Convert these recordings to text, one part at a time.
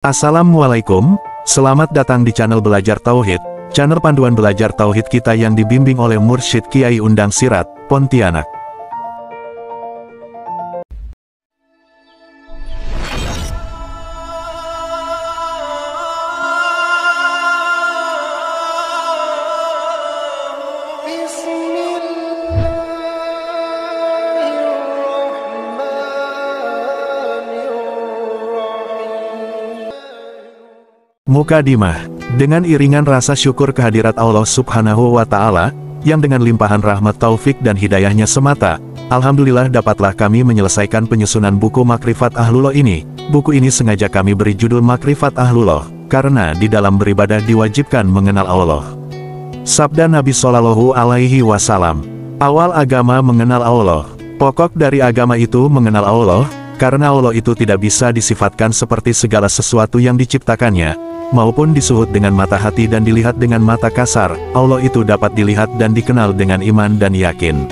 Assalamualaikum, selamat datang di channel Belajar Tauhid, channel panduan belajar Tauhid kita yang dibimbing oleh Mursyid Kiai Undang Sirat, Pontianak. Mukadimah. Dengan iringan rasa syukur kehadirat Allah Subhanahu wa Ta'ala, yang dengan limpahan rahmat taufik dan hidayahnya semata, alhamdulillah dapatlah kami menyelesaikan penyusunan buku Makrifat Ahlullah ini. Buku ini sengaja kami beri judul Makrifat Ahlullah, karena di dalam beribadah diwajibkan mengenal Allah. Sabda Nabi Shallallahu Alaihi Wasallam, awal agama mengenal Allah. Pokok dari agama itu mengenal Allah, karena Allah itu tidak bisa disifatkan seperti segala sesuatu yang diciptakannya, maupun disuhut dengan mata hati dan dilihat dengan mata kasar. Allah itu dapat dilihat dan dikenal dengan iman dan yakin.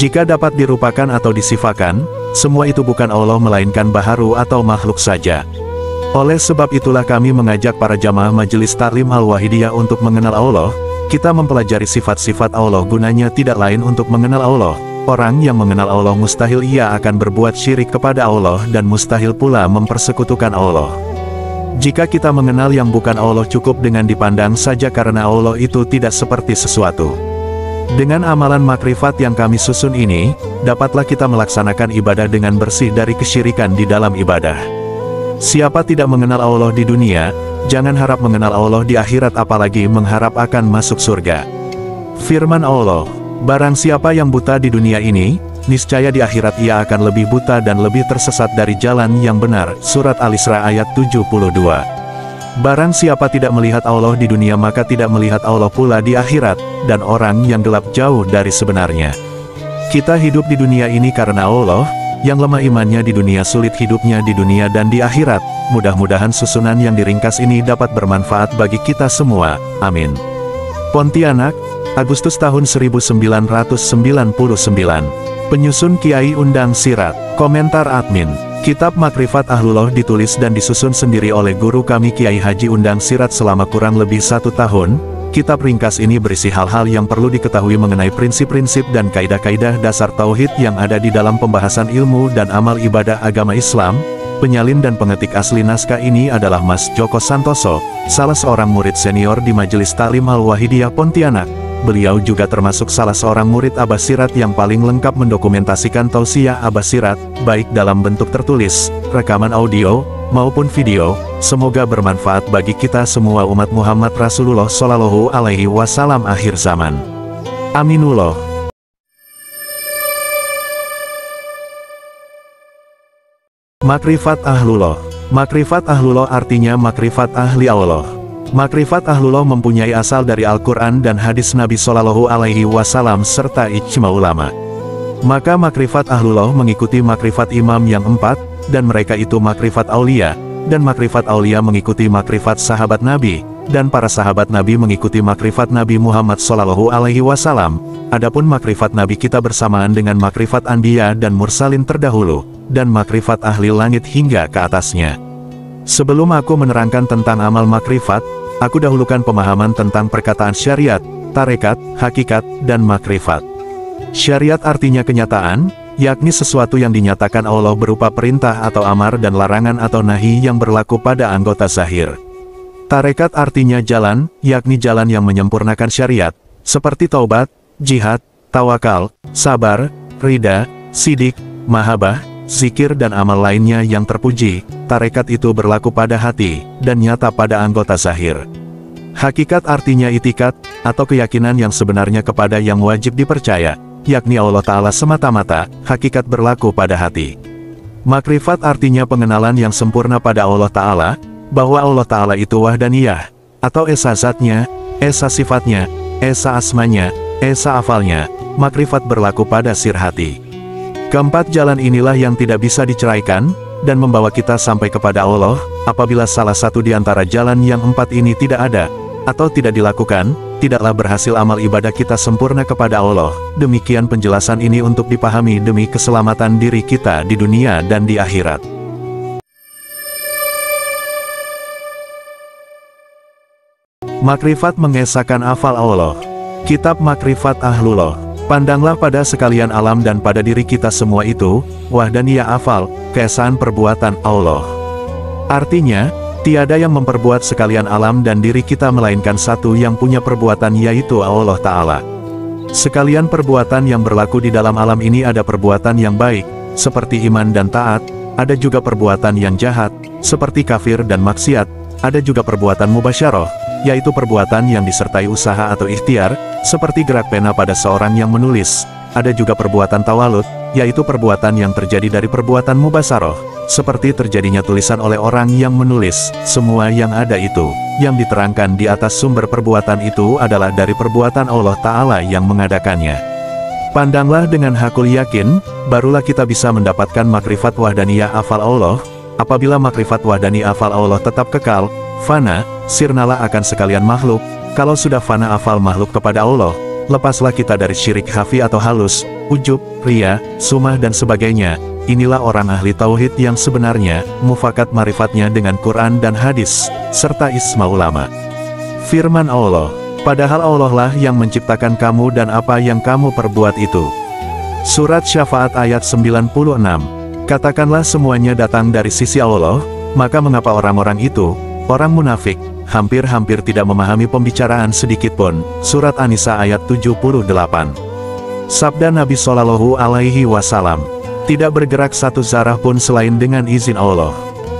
Jika dapat dirupakan atau disifakan, semua itu bukan Allah melainkan baharu atau makhluk saja. Oleh sebab itulah kami mengajak para jamaah Majelis Taklim Al-Wahidiyah untuk mengenal Allah. Kita mempelajari sifat-sifat Allah gunanya tidak lain untuk mengenal Allah. Orang yang mengenal Allah mustahil ia akan berbuat syirik kepada Allah dan mustahil pula mempersekutukan Allah. Jika kita mengenal yang bukan Allah cukup dengan dipandang saja karena Allah itu tidak seperti sesuatu. Dengan amalan makrifat yang kami susun ini, dapatlah kita melaksanakan ibadah dengan bersih dari kesyirikan di dalam ibadah. Siapa tidak mengenal Allah di dunia, jangan harap mengenal Allah di akhirat apalagi mengharap akan masuk surga. Firman Allah, barang siapa yang buta di dunia ini, niscaya di akhirat ia akan lebih buta dan lebih tersesat dari jalan yang benar. Surat Al-Isra ayat 72. Barang siapa tidak melihat Allah di dunia maka tidak melihat Allah pula di akhirat, dan orang yang gelap jauh dari sebenarnya. Kita hidup di dunia ini karena Allah, yang lemah imannya di dunia sulit hidupnya di dunia dan di akhirat. Mudah-mudahan susunan yang diringkas ini dapat bermanfaat bagi kita semua. Amin. Pontianak, Agustus tahun 1999. Penyusun Kiai Undang Sirat. Komentar admin. Kitab Makrifat Ahlullah ditulis dan disusun sendiri oleh guru kami Kiai Haji Undang Sirat selama kurang lebih 1 tahun. Kitab ringkas ini berisi hal-hal yang perlu diketahui mengenai prinsip-prinsip dan kaidah-kaidah dasar tauhid yang ada di dalam pembahasan ilmu dan amal ibadah agama Islam. Penyalin dan pengetik asli naskah ini adalah Mas Joko Santoso, salah seorang murid senior di Majelis Taklim Al-Wahidiyah Pontianak. Beliau juga termasuk salah seorang murid Abah Sirat yang paling lengkap mendokumentasikan tausiah Abah Sirat, baik dalam bentuk tertulis, rekaman audio, maupun video. Semoga bermanfaat bagi kita semua umat Muhammad Rasulullah Shallallahu Alaihi Wasallam akhir zaman. Aminullah. Makrifat Ahlullah. Makrifat Ahlullah artinya makrifat ahli Allah. Makrifat Ahlullah mempunyai asal dari Al-Quran dan hadis Nabi Shallallahu Alaihi Wasallam serta ijma ulama. Maka makrifat Ahlullah mengikuti makrifat imam yang 4, dan mereka itu makrifat aulia, dan makrifat aulia mengikuti makrifat sahabat Nabi, dan para sahabat Nabi mengikuti makrifat Nabi Muhammad Shallallahu Alaihi Wasallam. Adapun makrifat Nabi kita bersamaan dengan makrifat Anbiya dan Mursalin terdahulu, dan makrifat ahli langit hingga ke atasnya. Sebelum aku menerangkan tentang amal makrifat, aku dahulukan pemahaman tentang perkataan syariat, tarekat, hakikat, dan makrifat. Syariat artinya kenyataan, yakni sesuatu yang dinyatakan Allah berupa perintah atau amar dan larangan atau nahi yang berlaku pada anggota zahir. Tarekat artinya jalan, yakni jalan yang menyempurnakan syariat, seperti taubat, jihad, tawakal, sabar, ridha, sidik, mahabbah, zikir dan amal lainnya yang terpuji. Tarekat itu berlaku pada hati, dan nyata pada anggota zahir. Hakikat artinya itikat, atau keyakinan yang sebenarnya kepada yang wajib dipercaya, yakni Allah Ta'ala semata-mata. Hakikat berlaku pada hati. Makrifat artinya pengenalan yang sempurna pada Allah Ta'ala, bahwa Allah Ta'ala itu wahdaniyah, atau esa zatnya, esa sifatnya, esa asmanya, esa afalnya. Makrifat berlaku pada sir hati. Keempat jalan inilah yang tidak bisa diceraikan, dan membawa kita sampai kepada Allah. Apabila salah satu di antara jalan yang 4 ini tidak ada, atau tidak dilakukan, tidaklah berhasil amal ibadah kita sempurna kepada Allah. Demikian penjelasan ini untuk dipahami demi keselamatan diri kita di dunia dan di akhirat. Makrifat mengesahkan afal Allah. Kitab Makrifat Ahlullah. Pandanglah pada sekalian alam dan pada diri kita semua itu, wahdaniyah afal, keesaan perbuatan Allah. Artinya, tiada yang memperbuat sekalian alam dan diri kita melainkan satu yang punya perbuatan yaitu Allah Ta'ala. Sekalian perbuatan yang berlaku di dalam alam ini ada perbuatan yang baik, seperti iman dan taat, ada juga perbuatan yang jahat, seperti kafir dan maksiat, ada juga perbuatan mubasyarah, yaitu perbuatan yang disertai usaha atau ikhtiar, seperti gerak pena pada seorang yang menulis. Ada juga perbuatan tawalut, yaitu perbuatan yang terjadi dari perbuatan mubasyarah, seperti terjadinya tulisan oleh orang yang menulis. Semua yang ada itu, yang diterangkan di atas sumber perbuatan itu adalah dari perbuatan Allah Ta'ala yang mengadakannya. Pandanglah dengan hakul yakin, barulah kita bisa mendapatkan makrifat wahdaniyah afal Allah. Apabila makrifat wahdaniyah afal Allah tetap kekal, fana, sirnalah akan sekalian makhluk. Kalau sudah fana afal makhluk kepada Allah, lepaslah kita dari syirik khafi atau halus, ujub, ria, sumah dan sebagainya. Inilah orang ahli tauhid yang sebenarnya, mufakat marifatnya dengan Quran dan hadis, serta ijma ulama. Firman Allah, padahal Allah lah yang menciptakan kamu dan apa yang kamu perbuat itu. Surat Syafaat ayat 96. Katakanlah semuanya datang dari sisi Allah, maka mengapa orang-orang itu, orang munafik, hampir-hampir tidak memahami pembicaraan sedikitpun. Surat An-Nisa ayat 78. Sabda Nabi Shallallahu Alaihi Wasallam, tidak bergerak satu zarah pun selain dengan izin Allah.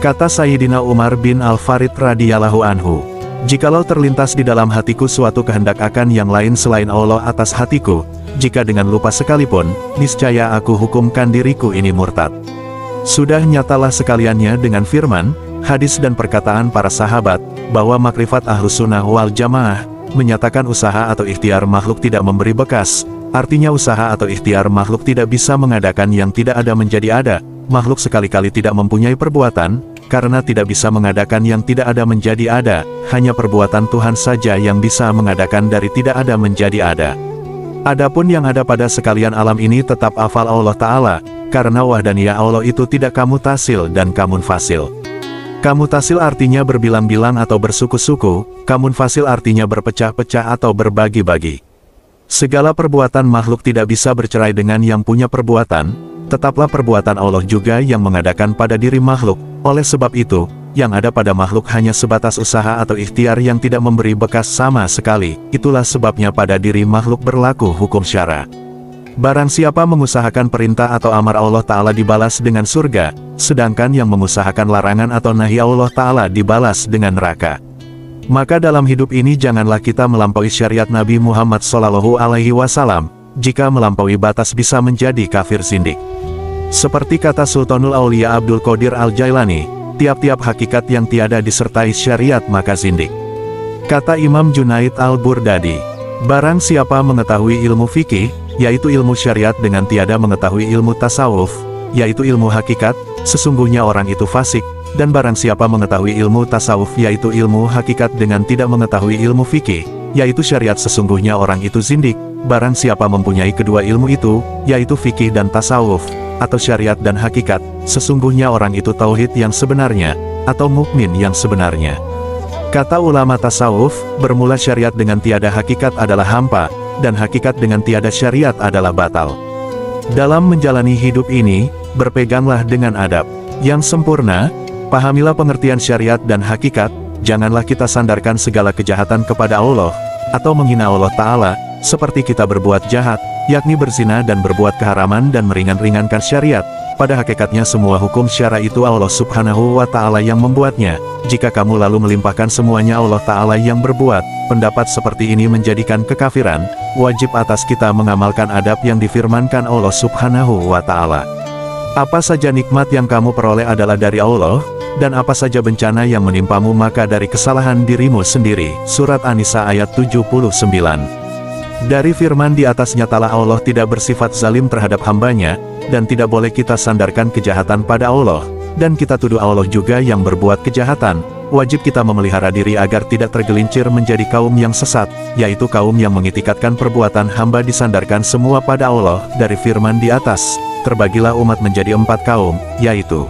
Kata Sayyidina Umar bin Al-Farid radhiyallahu anhu, jikalau terlintas di dalam hatiku suatu kehendak akan yang lain selain Allah atas hatiku, jika dengan lupa sekalipun, niscaya aku hukumkan diriku ini murtad. Sudah nyatalah sekaliannya dengan firman, hadis dan perkataan para sahabat, bahwa makrifat Ahlus Sunnah wal Jamaah, menyatakan usaha atau ikhtiar makhluk tidak memberi bekas. Artinya usaha atau ikhtiar makhluk tidak bisa mengadakan yang tidak ada menjadi ada. Makhluk sekali-kali tidak mempunyai perbuatan, karena tidak bisa mengadakan yang tidak ada menjadi ada. Hanya perbuatan Tuhan saja yang bisa mengadakan dari tidak ada menjadi ada. Adapun yang ada pada sekalian alam ini tetap afal Allah Ta'ala, karena wahdaniyah Allah itu tidak kamutasil dan kamunfasil. Kamutasil artinya berbilang-bilang atau bersuku-suku, kamunfasil artinya berpecah-pecah atau berbagi-bagi. Segala perbuatan makhluk tidak bisa bercerai dengan yang punya perbuatan, tetaplah perbuatan Allah juga yang mengadakan pada diri makhluk. Oleh sebab itu, yang ada pada makhluk hanya sebatas usaha atau ikhtiar yang tidak memberi bekas sama sekali. Itulah sebabnya pada diri makhluk berlaku hukum syara. Barang siapa mengusahakan perintah atau amar Allah Ta'ala dibalas dengan surga, sedangkan yang mengusahakan larangan atau nahi Allah Ta'ala dibalas dengan neraka. Maka dalam hidup ini janganlah kita melampaui syariat Nabi Muhammad SAW, jika melampaui batas bisa menjadi kafir zindik. Seperti kata Sultanul Aulia Abdul Qadir Al-Jailani, tiap-tiap hakikat yang tiada disertai syariat maka zindik. Kata Imam Junaid Al-Burdadi, barang siapa mengetahui ilmu fikih, yaitu ilmu syariat dengan tiada mengetahui ilmu tasawuf, yaitu ilmu hakikat, sesungguhnya orang itu fasik. Dan barang siapa mengetahui ilmu tasawuf yaitu ilmu hakikat dengan tidak mengetahui ilmu fikih, yaitu syariat, sesungguhnya orang itu zindik. Barang siapa mempunyai kedua ilmu itu, yaitu fikih dan tasawuf, atau syariat dan hakikat, sesungguhnya orang itu tauhid yang sebenarnya, atau mukmin yang sebenarnya. Kata ulama tasawuf, bermula syariat dengan tiada hakikat adalah hampa, dan hakikat dengan tiada syariat adalah batal. Dalam menjalani hidup ini, berpeganglah dengan adab yang sempurna. Pahamilah pengertian syariat dan hakikat, janganlah kita sandarkan segala kejahatan kepada Allah, atau menghina Allah Ta'ala, seperti kita berbuat jahat, yakni berzina dan berbuat keharaman dan meringan-ringankan syariat. Pada hakikatnya semua hukum syara itu Allah Subhanahu wa Ta'ala yang membuatnya. Jika kamu lalu melimpahkan semuanya Allah Ta'ala yang berbuat, pendapat seperti ini menjadikan kekafiran. Wajib atas kita mengamalkan adab yang difirmankan Allah Subhanahu wa Ta'ala. Apa saja nikmat yang kamu peroleh adalah dari Allah, dan apa saja bencana yang menimpamu maka dari kesalahan dirimu sendiri. Surat An-Nisa ayat 79. Dari firman di atas nyatalah Allah tidak bersifat zalim terhadap hambanya, dan tidak boleh kita sandarkan kejahatan pada Allah, dan kita tuduh Allah juga yang berbuat kejahatan. Wajib kita memelihara diri agar tidak tergelincir menjadi kaum yang sesat, yaitu kaum yang mengitikadkan perbuatan hamba disandarkan semua pada Allah. Dari firman di atas, terbagilah umat menjadi 4 kaum, yaitu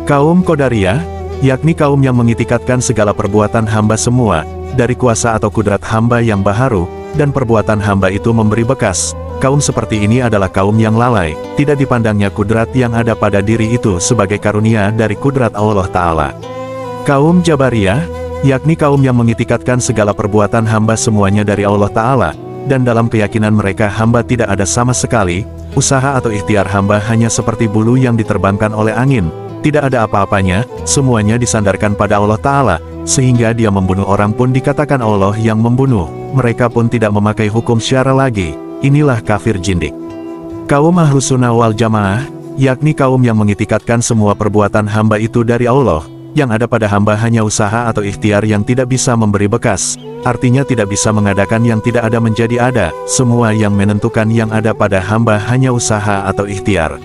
kaum Qadariyah, yakni kaum yang mengitikadkan segala perbuatan hamba semua, dari kuasa atau kudrat hamba yang baharu, dan perbuatan hamba itu memberi bekas. Kaum seperti ini adalah kaum yang lalai, tidak dipandangnya kudrat yang ada pada diri itu sebagai karunia dari kudrat Allah Ta'ala. Kaum Jabariyah, yakni kaum yang mengitikadkan segala perbuatan hamba semuanya dari Allah Ta'ala, dan dalam keyakinan mereka hamba tidak ada sama sekali, usaha atau ikhtiar hamba hanya seperti bulu yang diterbangkan oleh angin, tidak ada apa-apanya, semuanya disandarkan pada Allah Ta'ala, sehingga dia membunuh orang pun dikatakan Allah yang membunuh, mereka pun tidak memakai hukum syara lagi, inilah kafir jindik. Kaum Ahlus Sunnah wal Jamaah, yakni kaum yang mengitikadkan semua perbuatan hamba itu dari Allah, yang ada pada hamba hanya usaha atau ikhtiar yang tidak bisa memberi bekas, artinya tidak bisa mengadakan yang tidak ada menjadi ada, semua yang menentukan yang ada pada hamba hanya usaha atau ikhtiar.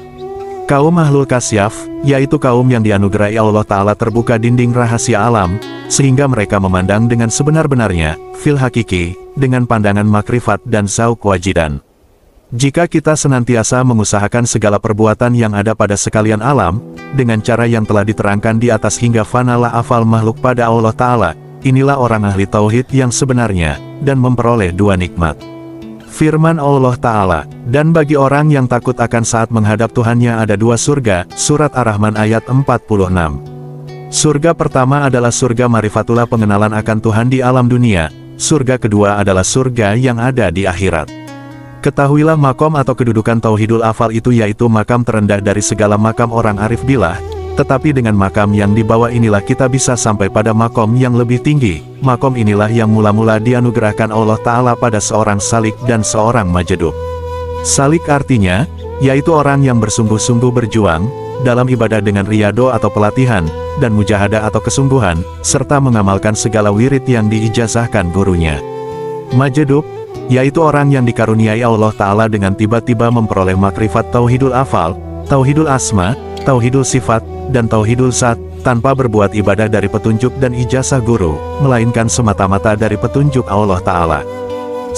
Kaum Ahlul Kasyaf, yaitu kaum yang dianugerahi Allah Ta'ala terbuka dinding rahasia alam, sehingga mereka memandang dengan sebenar-benarnya, fil hakiki, dengan pandangan makrifat dan zauq wajidan. Jika kita senantiasa mengusahakan segala perbuatan yang ada pada sekalian alam, dengan cara yang telah diterangkan di atas hingga fanalah afal makhluk pada Allah Ta'ala, inilah orang ahli tauhid yang sebenarnya, dan memperoleh dua nikmat. Firman Allah Ta'ala, dan bagi orang yang takut akan saat menghadap Tuhannya ada dua surga, Surat Ar-Rahman ayat 46. Surga pertama adalah surga marifatullah pengenalan akan Tuhan di alam dunia, surga kedua adalah surga yang ada di akhirat. Ketahuilah makom atau kedudukan tauhidul afal itu yaitu makam terendah dari segala makam orang arif billah, tetapi dengan makam yang dibawa inilah kita bisa sampai pada makom yang lebih tinggi. Makom inilah yang mula-mula dianugerahkan Allah Ta'ala pada seorang salik dan seorang majadub. Salik artinya, yaitu orang yang bersungguh-sungguh berjuang, dalam ibadah dengan riyado atau pelatihan, dan mujahadah atau kesungguhan, serta mengamalkan segala wirid yang diijazahkan gurunya. Majadub, yaitu orang yang dikaruniai Allah Ta'ala dengan tiba-tiba memperoleh makrifat tauhidul afal, tauhidul asma, tauhidul sifat, dan tauhidul zat, tanpa berbuat ibadah dari petunjuk dan ijazah guru, melainkan semata-mata dari petunjuk Allah Ta'ala.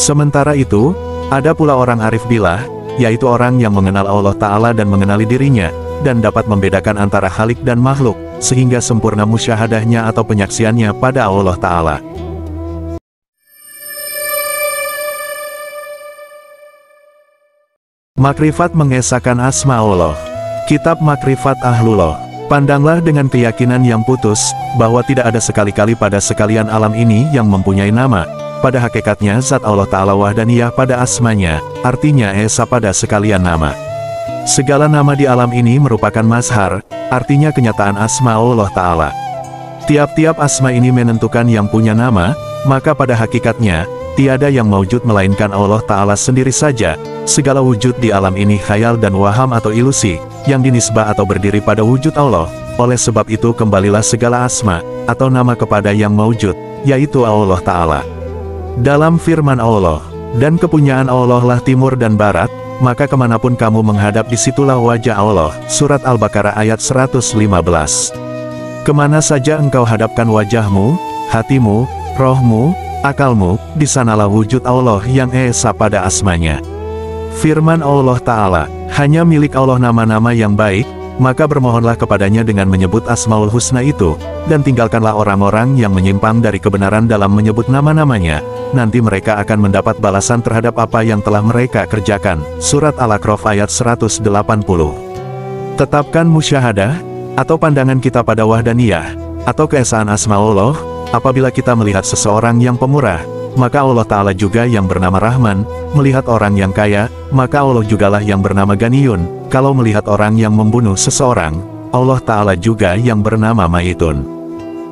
Sementara itu, ada pula orang arif billah, yaitu orang yang mengenal Allah Ta'ala dan mengenali dirinya, dan dapat membedakan antara khalik dan makhluk, sehingga sempurna musyahadahnya atau penyaksiannya pada Allah Ta'ala. Makrifat mengesahkan asma Allah. Kitab Makrifat Ahlullah. Pandanglah dengan keyakinan yang putus, bahwa tidak ada sekali-kali pada sekalian alam ini yang mempunyai nama. Pada hakikatnya zat Allah Ta'ala wahdaniyah pada asmanya, artinya esa pada sekalian nama. Segala nama di alam ini merupakan mazhar, artinya kenyataan asma Allah Ta'ala. Tiap-tiap asma ini menentukan yang punya nama, maka pada hakikatnya, tiada yang maujud melainkan Allah Ta'ala sendiri saja. Segala wujud di alam ini khayal dan waham atau ilusi, yang dinisbah atau berdiri pada wujud Allah. Oleh sebab itu kembalilah segala asma, atau nama kepada yang maujud, yaitu Allah Ta'ala. Dalam firman Allah, dan kepunyaan Allah lah timur dan barat, maka kemanapun kamu menghadap disitulah wajah Allah. Surat Al-Baqarah ayat 115. Kemana saja engkau hadapkan wajahmu, hatimu, rohmu, akalmu, di sanalah wujud Allah yang esa pada asmanya. Firman Allah Ta'ala, hanya milik Allah nama-nama yang baik, maka bermohonlah kepadanya dengan menyebut Asmaul Husna itu, dan tinggalkanlah orang-orang yang menyimpang dari kebenaran dalam menyebut nama-namanya, nanti mereka akan mendapat balasan terhadap apa yang telah mereka kerjakan. Surat Al-A'raf ayat 180. Tetapkan musyahadah, atau pandangan kita pada wahdaniyah, atau keesaan asma Allah, apabila kita melihat seseorang yang pemurah, maka Allah Ta'ala juga yang bernama Rahman. Melihat orang yang kaya, maka Allah jugalah yang bernama Ganiyun. Kalau melihat orang yang membunuh seseorang, Allah Ta'ala juga yang bernama Maitun.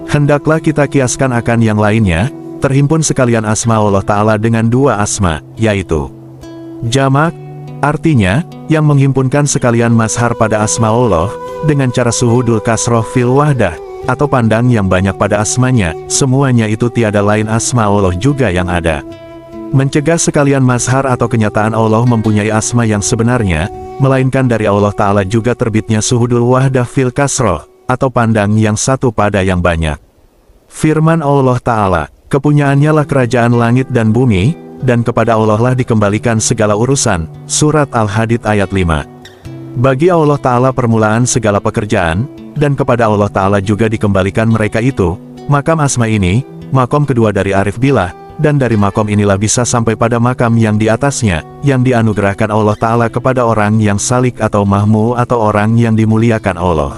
Hendaklah kita kiaskan akan yang lainnya, terhimpun sekalian asma Allah Ta'ala dengan dua asma, yaitu jamak, artinya, yang menghimpunkan sekalian mazhar pada asma Allah, dengan cara suhudul kasroh fil wahdah, atau pandang yang banyak pada asmanya, semuanya itu tiada lain asma Allah juga yang ada. Mencegah sekalian mazhar atau kenyataan Allah mempunyai asma yang sebenarnya, melainkan dari Allah Ta'ala juga terbitnya suhudul wahdah fil kasroh, atau pandang yang satu pada yang banyak. Firman Allah Ta'ala, kepunyaannya lah kerajaan langit dan bumi, dan kepada Allah lah dikembalikan segala urusan. Surat Al-Hadid ayat 5. Bagi Allah Ta'ala permulaan segala pekerjaan, dan kepada Allah Ta'ala juga dikembalikan mereka itu. Makam asma ini, makom kedua dari Arif Billah, dan dari makom inilah bisa sampai pada makam yang di atasnya, yang dianugerahkan Allah Ta'ala kepada orang yang salik atau mahmu atau orang yang dimuliakan Allah.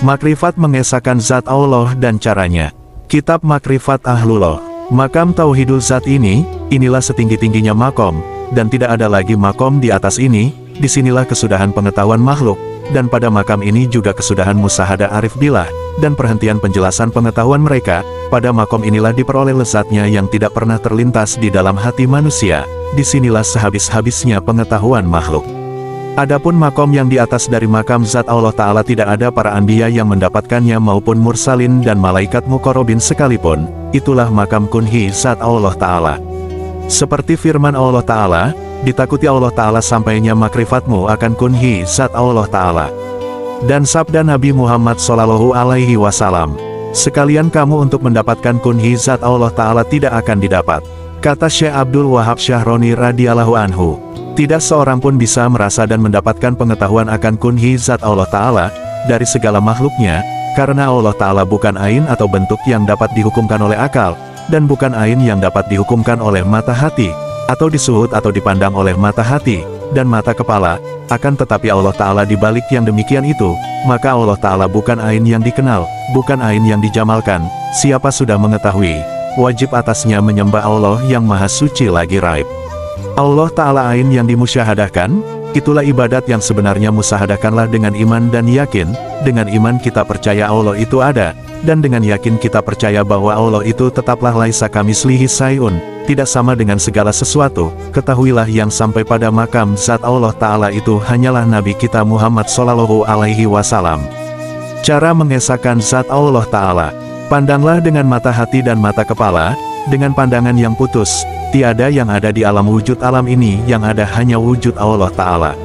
Makrifat mengesahkan zat Allah dan caranya. Kitab Makrifat Ahlullah. Makam Tauhidul Zat inilah setinggi-tingginya makom, dan tidak ada lagi makom di atas ini. Disinilah kesudahan pengetahuan makhluk, dan pada makam ini juga kesudahan musyahadah Arif Billah, dan perhentian penjelasan pengetahuan mereka. Pada makom inilah diperoleh lezatnya yang tidak pernah terlintas di dalam hati manusia. Disinilah sehabis-habisnya pengetahuan makhluk. Adapun makom yang di atas dari makam zat Allah Ta'ala tidak ada para anbiya yang mendapatkannya maupun mursalin dan malaikat muqarrabin sekalipun. Itulah makam kunhi zat Allah Ta'ala. Seperti firman Allah Ta'ala, ditakuti Allah Ta'ala sampainya makrifatmu akan kunhi zat Allah Ta'ala. Dan sabda Nabi Muhammad SAW, sekalian kamu untuk mendapatkan kunhi zat Allah Ta'ala tidak akan didapat. Kata Syekh Abdul Wahab Syahroni radhiyallahu anhu, tidak seorang pun bisa merasa dan mendapatkan pengetahuan akan kunhi zat Allah Ta'ala dari segala makhluknya, karena Allah Ta'ala bukan ain atau bentuk yang dapat dihukumkan oleh akal, dan bukan ain yang dapat dihukumkan oleh mata hati, atau disuhud atau dipandang oleh mata hati, dan mata kepala. Akan tetapi Allah Ta'ala di balik yang demikian itu, maka Allah Ta'ala bukan ain yang dikenal, bukan ain yang dijamalkan. Siapa sudah mengetahui, wajib atasnya menyembah Allah yang maha suci lagi raib. Allah Ta'ala ain yang dimusyahadahkan, itulah ibadat yang sebenarnya musyahadahkanlah dengan iman dan yakin. Dengan iman kita percaya Allah itu ada, dan dengan yakin kita percaya bahwa Allah itu tetaplah laisa kamislihi syai'un, tidak sama dengan segala sesuatu. Ketahuilah yang sampai pada makam zat Allah Ta'ala itu hanyalah Nabi kita Muhammad SAW. Cara mengesahkan zat Allah Ta'ala. Pandanglah dengan mata hati dan mata kepala, dengan pandangan yang putus. Tiada yang ada di alam wujud alam ini, yang ada hanya wujud Allah Ta'ala.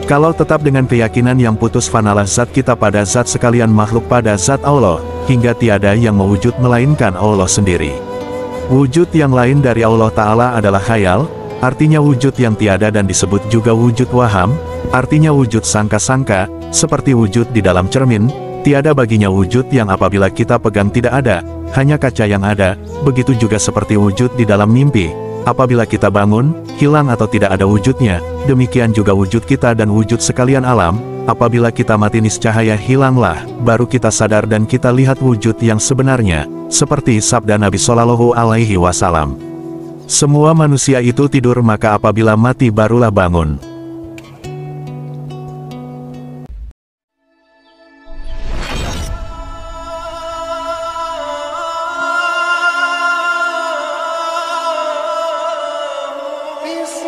Kalau tetap dengan keyakinan yang putus, fanalah zat kita pada zat sekalian makhluk pada zat Allah, hingga tiada yang mewujud melainkan Allah sendiri. Wujud yang lain dari Allah Ta'ala adalah khayal, artinya wujud yang tiada, dan disebut juga wujud waham, artinya wujud sangka-sangka, seperti wujud di dalam cermin. Tiada baginya wujud yang apabila kita pegang tidak ada, hanya kaca yang ada. Begitu juga seperti wujud di dalam mimpi. Apabila kita bangun, hilang atau tidak ada wujudnya. Demikian juga wujud kita dan wujud sekalian alam. Apabila kita mati niscaya hilanglah, baru kita sadar dan kita lihat wujud yang sebenarnya. Seperti sabda Nabi SAW. Semua manusia itu tidur, maka apabila mati barulah bangun. Yes.